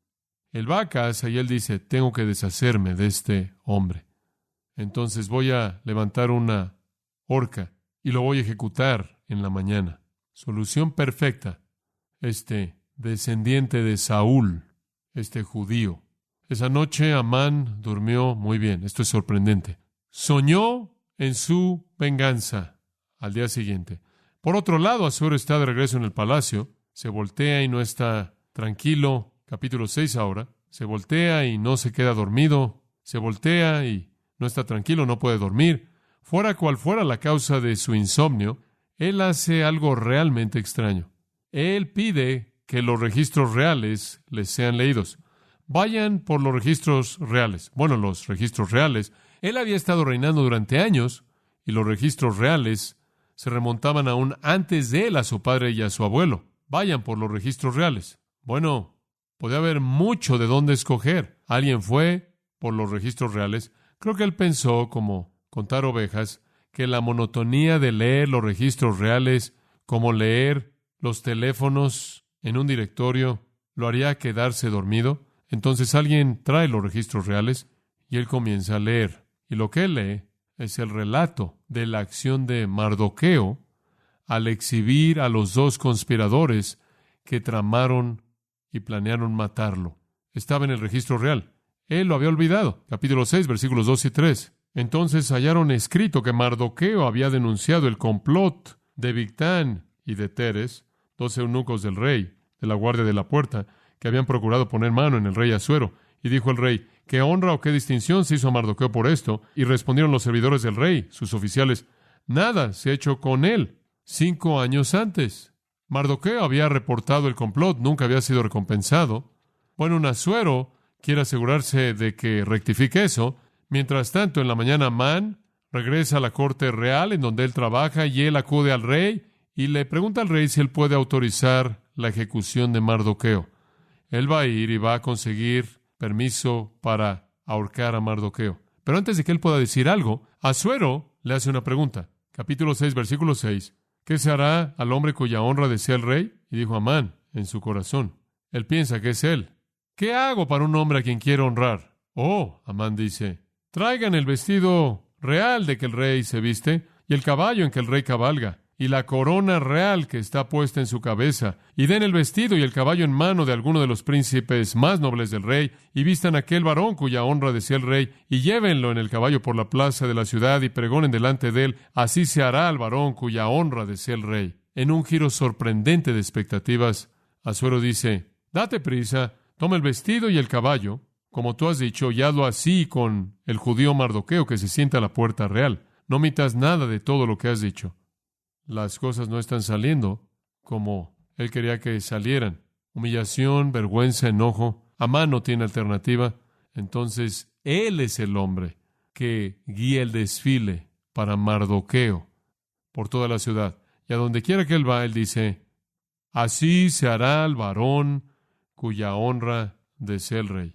Speaker 1: Él va a casa y él dice, tengo que deshacerme de este hombre. Entonces voy a levantar una horca y lo voy a ejecutar en la mañana. Solución perfecta. Este descendiente de Saúl, este judío. Esa noche Amán durmió muy bien. Esto es sorprendente. Soñó en su venganza al día siguiente. Por otro lado, Asuero está de regreso en el palacio. Se voltea y no está tranquilo. Capítulo 6 ahora. Se voltea y no se queda dormido. Se voltea y no está tranquilo, no puede dormir. Fuera cual fuera la causa de su insomnio, él hace algo realmente extraño. Él pide que los registros reales les sean leídos. Vayan por los registros reales. Bueno, los registros reales. Él había estado reinando durante años y los registros reales se remontaban aún antes de él a su padre y a su abuelo. Vayan por los registros reales. Bueno, podía haber mucho de dónde escoger. Alguien fue por los registros reales. Creo que él pensó, como contar ovejas, que la monotonía de leer los registros reales, como leer los teléfonos en un directorio, lo haría quedarse dormido. Entonces alguien trae los registros reales y él comienza a leer. Y lo que él lee es el relato de la acción de Mardoqueo al exhibir a los dos conspiradores que tramaron y planearon matarlo. Estaba en el registro real. Él lo había olvidado. Capítulo 6, versículos 2 y 3. Entonces hallaron escrito que Mardoqueo había denunciado el complot de Bigtán y de Teres, 2 eunucos del rey, de la guardia de la puerta, que habían procurado poner mano en el rey Asuero. Y dijo el rey: ¿qué honra o qué distinción se hizo a Mardoqueo por esto? Y respondieron los servidores del rey, sus oficiales: nada se ha hecho con él 5 años antes. Mardoqueo había reportado el complot, nunca había sido recompensado. Bueno, un Asuero quiere asegurarse de que rectifique eso. Mientras tanto, en la mañana, Amán regresa a la corte real en donde él trabaja y él acude al rey y le pregunta al rey si él puede autorizar la ejecución de Mardoqueo. Él va a ir y va a conseguir permiso para ahorcar a Mardoqueo. Pero antes de que él pueda decir algo, Asuero le hace una pregunta. Capítulo 6, versículo 6. ¿Qué se hará al hombre cuya honra desea el rey? Y dijo Amán en su corazón. Él piensa que es él. ¿Qué hago para un hombre a quien quiero honrar? Oh, Amán dice: traigan el vestido real de que el rey se viste, y el caballo en que el rey cabalga, y la corona real que está puesta en su cabeza, y den el vestido y el caballo en mano de alguno de los príncipes más nobles del rey, y vistan a aquel varón cuya honra desea el rey, y llévenlo en el caballo por la plaza de la ciudad, y pregonen delante de él: así se hará al varón cuya honra desea el rey. En un giro sorprendente de expectativas, Asuero dice: date prisa, toma el vestido y el caballo, como tú has dicho, y hazlo así con el judío Mardoqueo que se sienta a la puerta real. No omitas nada de todo lo que has dicho. Las cosas no están saliendo como él quería que salieran. Humillación, vergüenza, enojo. Amán no tiene alternativa. Entonces, él es el hombre que guía el desfile para Mardoqueo por toda la ciudad. Y a donde quiera que él va, él dice: así se hará al varón cuya honra desea el rey.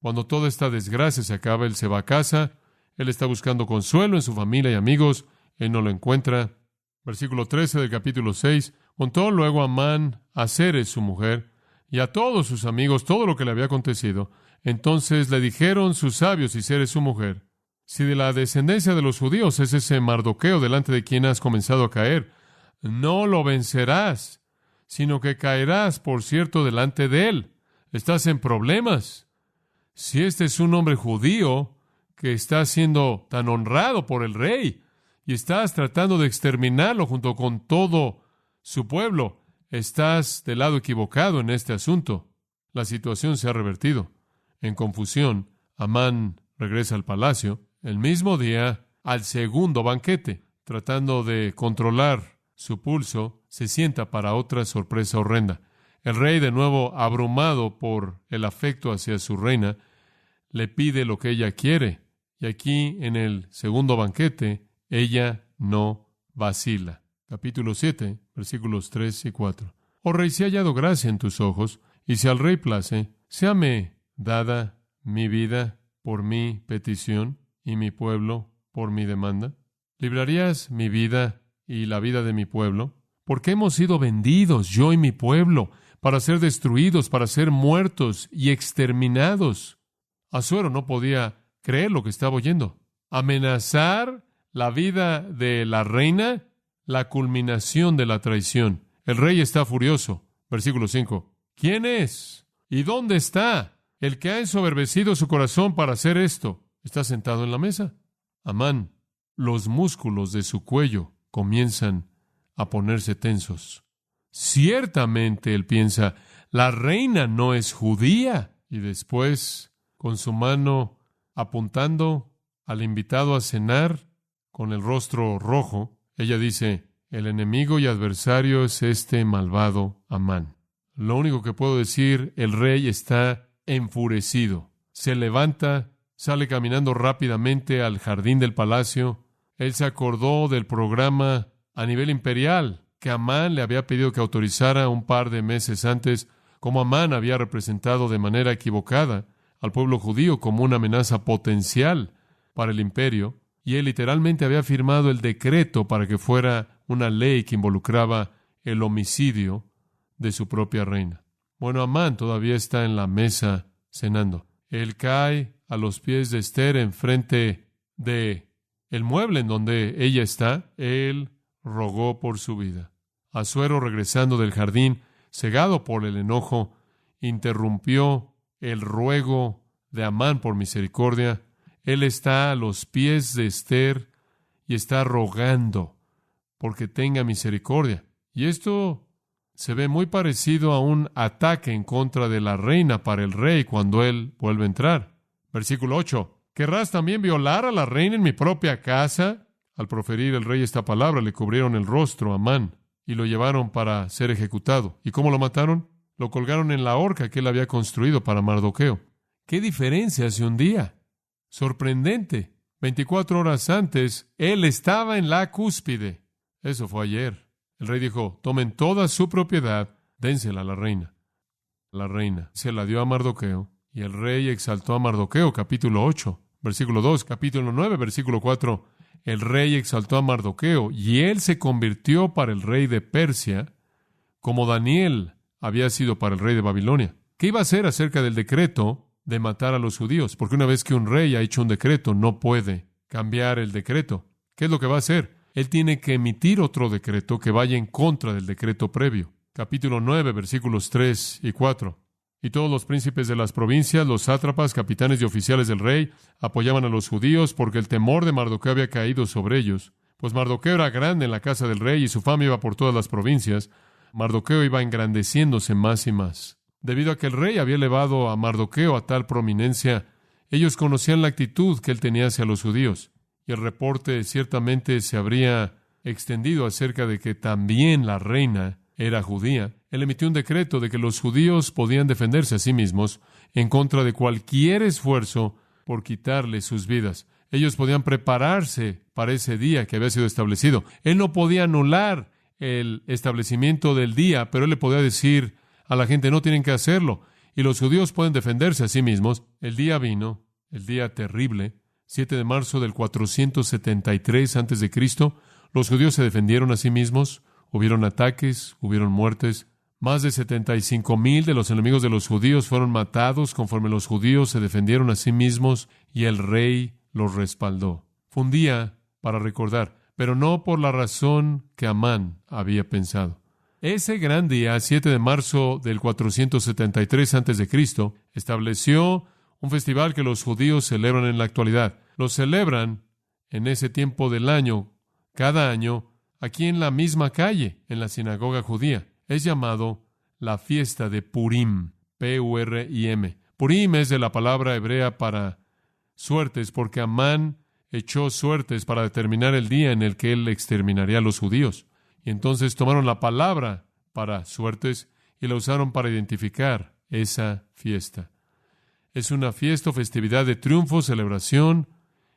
Speaker 1: Cuando toda esta desgracia se acaba, él se va a casa. Él está buscando consuelo en su familia y amigos. Él no lo encuentra. Versículo 13 del capítulo 6. Contó luego Amán a Zeres, su mujer, y a todos sus amigos todo lo que le había acontecido. Entonces le dijeron sus sabios y Zeres, su mujer: si de la descendencia de los judíos es ese Mardoqueo delante de quien has comenzado a caer, no lo vencerás, sino que caerás, por cierto, delante de él. Estás en problemas. Si este es un hombre judío que está siendo tan honrado por el rey y estás tratando de exterminarlo junto con todo su pueblo, estás del lado equivocado en este asunto. La situación se ha revertido. En confusión, Amán regresa al palacio. El mismo día, al segundo banquete, tratando de controlar su pulso, se sienta para otra sorpresa horrenda. El rey, de nuevo abrumado por el afecto hacia su reina, le pide lo que ella quiere. Y aquí, en el segundo banquete, ella no vacila. Capítulo 7, versículos 3 y 4. Oh rey, si he hallado gracia en tus ojos, y si al rey place, séame dada mi vida por mi petición, y mi pueblo por mi demanda. ¿Librarías mi vida y la vida de mi pueblo? Porque hemos sido vendidos, yo y mi pueblo, para ser destruidos, para ser muertos y exterminados. Asuero no podía creer lo que estaba oyendo. Amenazar la vida de la reina, la culminación de la traición. El rey está furioso. Versículo 5. ¿Quién es? ¿Y dónde está el que ha ensoberbecido su corazón para hacer esto? Está sentado en la mesa. Amán, los músculos de su cuello comienzan a ponerse tensos. Ciertamente, él piensa, la reina no es judía. Y después, con su mano apuntando al invitado a cenar, con el rostro rojo, ella dice: el enemigo y adversario es este malvado Amán. Lo único que puedo decir, el rey está enfurecido. Se levanta, sale caminando rápidamente al jardín del palacio. Él se acordó del programa a nivel imperial que Amán le había pedido que autorizara un par de meses antes, como Amán había representado de manera equivocada al pueblo judío como una amenaza potencial para el imperio, y él literalmente había firmado el decreto para que fuera una ley que involucraba el homicidio de su propia reina. Bueno, Amán todavía está en la mesa cenando. Él cae a los pies de Ester enfrente de el mueble en donde ella está. Él rogó por su vida. Asuero, regresando del jardín, cegado por el enojo, interrumpió el ruego de Amán por misericordia. Él está a los pies de Ester y está rogando porque tenga misericordia. Y esto se ve muy parecido a un ataque en contra de la reina para el rey cuando él vuelve a entrar. Versículo 8. ¿Querrás también violar a la reina en mi propia casa? Al proferir el rey esta palabra, le cubrieron el rostro a Amán y lo llevaron para ser ejecutado. ¿Y cómo lo mataron? Lo colgaron en la horca que él había construido para Mardoqueo. ¿Qué diferencia hace un día? Sorprendente. 24 horas antes, él estaba en la cúspide. Eso fue ayer. El rey dijo, tomen toda su propiedad, dénsela a la reina. La reina se la dio a Mardoqueo, y el rey exaltó a Mardoqueo, capítulo 8, versículo 2, capítulo 9, versículo 4. El rey exaltó a Mardoqueo, y él se convirtió para el rey de Persia, como Daniel había sido para el rey de Babilonia. ¿Qué iba a hacer acerca del decreto de matar a los judíos? Porque una vez que un rey ha hecho un decreto, no puede cambiar el decreto. ¿Qué es lo que va a hacer? Él tiene que emitir otro decreto que vaya en contra del decreto previo. Capítulo 9, versículos 3 y 4. Y todos los príncipes de las provincias, los sátrapas, capitanes y oficiales del rey, apoyaban a los judíos porque el temor de Mardoqueo había caído sobre ellos. Pues Mardoqueo era grande en la casa del rey y su fama iba por todas las provincias. Mardoqueo iba engrandeciéndose más y más. Debido a que el rey había elevado a Mardoqueo a tal prominencia, ellos conocían la actitud que él tenía hacia los judíos. Y el reporte ciertamente se habría extendido acerca de que también la reina era judía. Él emitió un decreto de que los judíos podían defenderse a sí mismos en contra de cualquier esfuerzo por quitarle sus vidas. Ellos podían prepararse para ese día que había sido establecido. Él no podía anular el establecimiento del día, pero él le podía decir a la gente, no tienen que hacerlo. Y los judíos pueden defenderse a sí mismos. El día vino, el día terrible, 7 de marzo del 473 a.C., los judíos se defendieron a sí mismos, hubieron ataques, hubieron muertes. Más de 75,000 de los enemigos de los judíos fueron matados conforme los judíos se defendieron a sí mismos y el rey los respaldó. Fue un día para recordar, pero no por la razón que Amán había pensado. Ese gran día, 7 de marzo del 473 a.C., estableció un festival que los judíos celebran en la actualidad. Lo celebran en ese tiempo del año, cada año, aquí en la misma calle, en la sinagoga judía. Es llamado la fiesta de Purim, P-U-R-I-M. Purim es de la palabra hebrea para suertes, porque Amán echó suertes para determinar el día en el que él exterminaría a los judíos. Y entonces tomaron la palabra para suertes y la usaron para identificar esa fiesta. Es una fiesta o festividad de triunfo, celebración,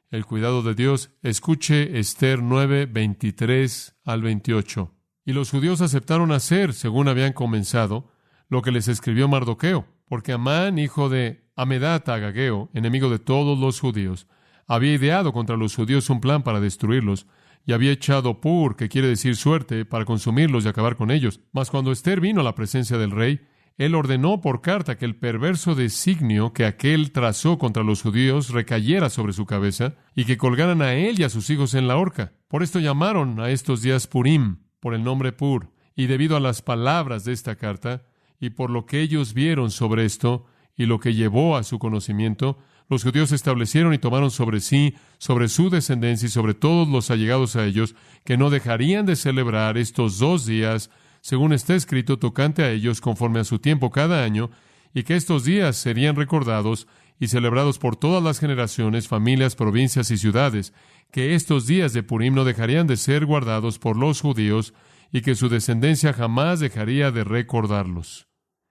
Speaker 1: el cuidado de Dios. Escuche Ester 9, 23 al 28. Y los judíos aceptaron hacer, según habían comenzado, lo que les escribió Mardoqueo, porque Amán, hijo de Hamedata Agageo, enemigo de todos los judíos, había ideado contra los judíos un plan para destruirlos, y había echado pur, que quiere decir suerte, para consumirlos y acabar con ellos. Mas cuando Ester vino a la presencia del rey, él ordenó por carta que el perverso designio que aquél trazó contra los judíos recayera sobre su cabeza y que colgaran a él y a sus hijos en la horca. Por esto llamaron a estos días Purim, por el nombre Pur, y debido a las palabras de esta carta y por lo que ellos vieron sobre esto y lo que llevó a su conocimiento, los judíos establecieron y tomaron sobre sí, sobre su descendencia y sobre todos los allegados a ellos, que no dejarían de celebrar estos 2 días, según está escrito tocante a ellos conforme a su tiempo cada año, y que estos días serían recordados y celebrados por todas las generaciones, familias, provincias y ciudades, que estos días de Purim no dejarían de ser guardados por los judíos y que su descendencia jamás dejaría de recordarlos.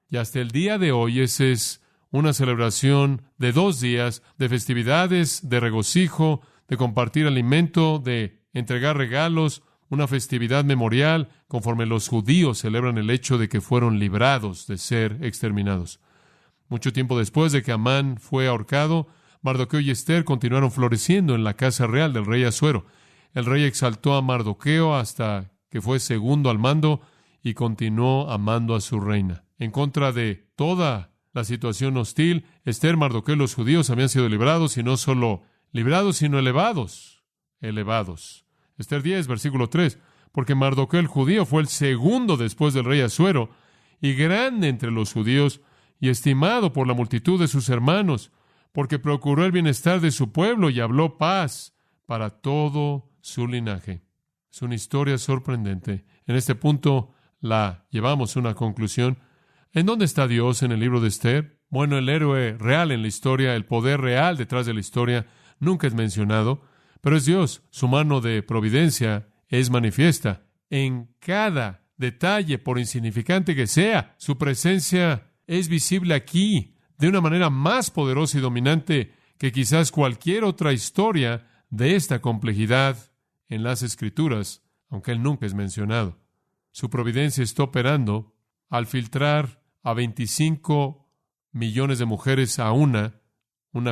Speaker 1: Y hasta el día de hoy esa es una celebración de 2 días, de festividades, de regocijo, de compartir alimento, de entregar regalos, una festividad memorial, conforme los judíos celebran el hecho de que fueron librados de ser exterminados. Mucho tiempo después de que Amán fue ahorcado, Mardoqueo y Ester continuaron floreciendo en la casa real del rey Asuero. El rey exaltó a Mardoqueo hasta que fue segundo al mando y continuó amando a su reina. En contra de toda la situación hostil, Esther, Mardoqueo y los judíos habían sido librados, y no solo librados, sino elevados. Elevados. Esther 10, versículo 3. Porque Mardoqueo el judío fue el segundo después del rey Asuero, y grande entre los judíos, y estimado por la multitud de sus hermanos, porque procuró el bienestar de su pueblo y habló paz para todo su linaje. Es una historia sorprendente. En este punto la llevamos a una conclusión. ¿En dónde está Dios en el libro de Esther? Bueno, el héroe real en la historia, el poder real detrás de la historia, nunca es mencionado, pero es Dios. Su mano de providencia es manifiesta en cada detalle, por insignificante que sea. Su presencia es visible aquí de una manera más poderosa y dominante que quizás cualquier otra historia de esta complejidad en las Escrituras, aunque Él nunca es mencionado. Su providencia está operando al filtrar a 25 millones de mujeres a una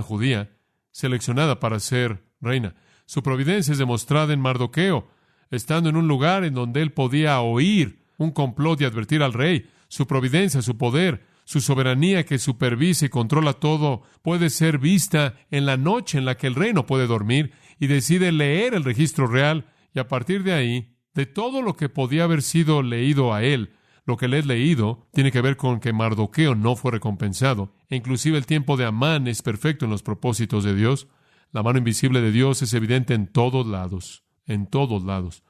Speaker 1: judía, seleccionada para ser reina. Su providencia es demostrada en Mardoqueo, estando en un lugar en donde él podía oír un complot y advertir al rey. Su providencia, su poder, su soberanía que supervisa y controla todo, puede ser vista en la noche en la que el rey no puede dormir y decide leer el registro real, y a partir de ahí, de todo lo que podía haber sido leído a él, lo que le he leído tiene que ver con que Mardoqueo no fue recompensado, e inclusive el tiempo de Amán es perfecto en los propósitos de Dios. La mano invisible de Dios es evidente en todos lados, en todos lados.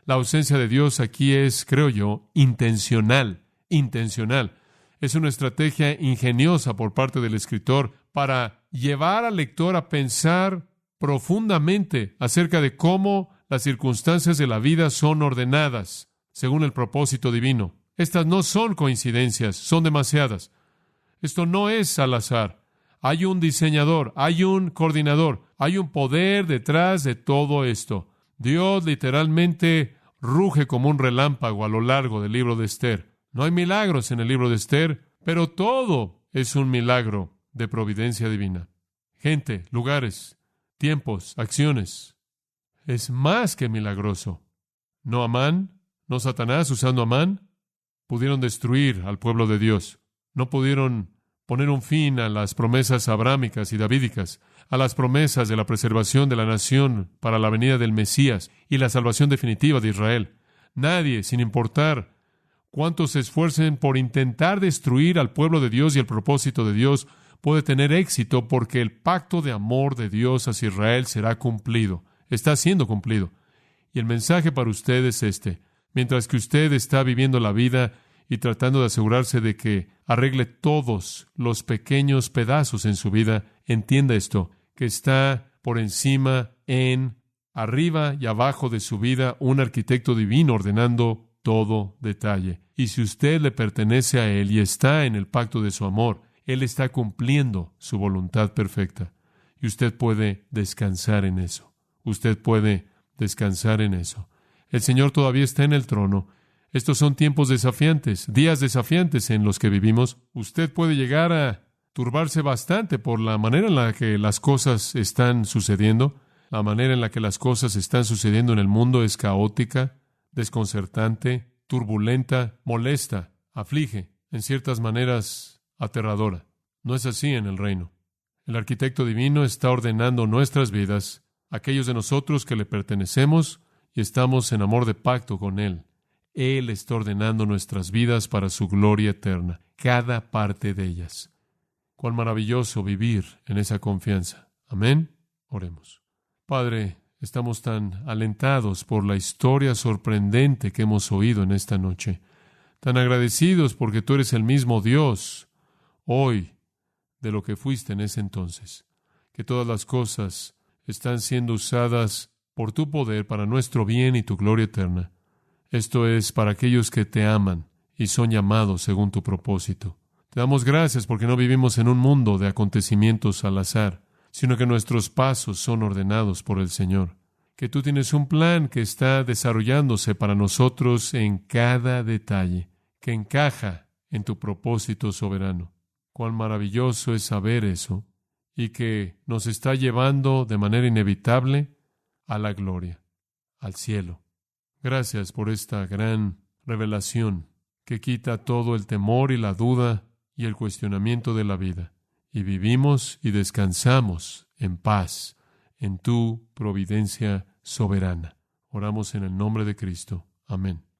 Speaker 1: La ausencia de Dios aquí es, creo yo, intencional. Es una estrategia ingeniosa por parte del escritor para llevar al lector a pensar profundamente acerca de cómo las circunstancias de la vida son ordenadas según el propósito divino. Estas no son coincidencias, son demasiadas. Esto no es al azar. Hay un diseñador, hay un coordinador, hay un poder detrás de todo esto. Dios literalmente ruge como un relámpago a lo largo del libro de Esther. No hay milagros en el libro de Esther, pero todo es un milagro de providencia divina. Gente, lugares, tiempos, acciones. Es más que milagroso. No Amán, no Satanás usando Amán, pudieron destruir al pueblo de Dios. No pudieron poner un fin a las promesas abrámicas y davídicas, a las promesas de la preservación de la nación para la venida del Mesías y la salvación definitiva de Israel. Nadie, sin importar cuántos se esfuercen por intentar destruir al pueblo de Dios y el propósito de Dios, puede tener éxito porque el pacto de amor de Dios hacia Israel será cumplido. Está siendo cumplido. Y el mensaje para usted es este. Mientras que usted está viviendo la vida y tratando de asegurarse de que arregle todos los pequeños pedazos en su vida, entienda esto, que está por encima, arriba y abajo de su vida, un arquitecto divino ordenando todo detalle. Y si usted le pertenece a Él y está en el pacto de su amor, Él está cumpliendo su voluntad perfecta. Y usted puede descansar en eso. Usted puede descansar en eso. El Señor todavía está en el trono. Estos son tiempos desafiantes, días desafiantes en los que vivimos. Usted puede llegar a turbarse bastante por la manera en la que las cosas están sucediendo. La manera en la que las cosas están sucediendo en el mundo es caótica, desconcertante, turbulenta, molesta, aflige, en ciertas maneras aterradora. No es así en el reino. El arquitecto divino está ordenando nuestras vidas, aquellos de nosotros que le pertenecemos y estamos en amor de pacto con Él. Él está ordenando nuestras vidas para su gloria eterna, cada parte de ellas. Cuán maravilloso vivir en esa confianza. Amén. Oremos. Padre, estamos tan alentados por la historia sorprendente que hemos oído en esta noche. Tan agradecidos porque tú eres el mismo Dios hoy de lo que fuiste en ese entonces. Que todas las cosas están siendo usadas por tu poder para nuestro bien y tu gloria eterna. Esto es para aquellos que te aman y son llamados según tu propósito. Te damos gracias porque no vivimos en un mundo de acontecimientos al azar, sino que nuestros pasos son ordenados por el Señor. Que tú tienes un plan que está desarrollándose para nosotros en cada detalle, que encaja en tu propósito soberano. Cuán maravilloso es saber eso y que nos está llevando de manera inevitable a la gloria, al cielo. Gracias por esta gran revelación que quita todo el temor y la duda y el cuestionamiento de la vida. Y vivimos y descansamos en paz en tu providencia soberana. Oramos en el nombre de Cristo. Amén.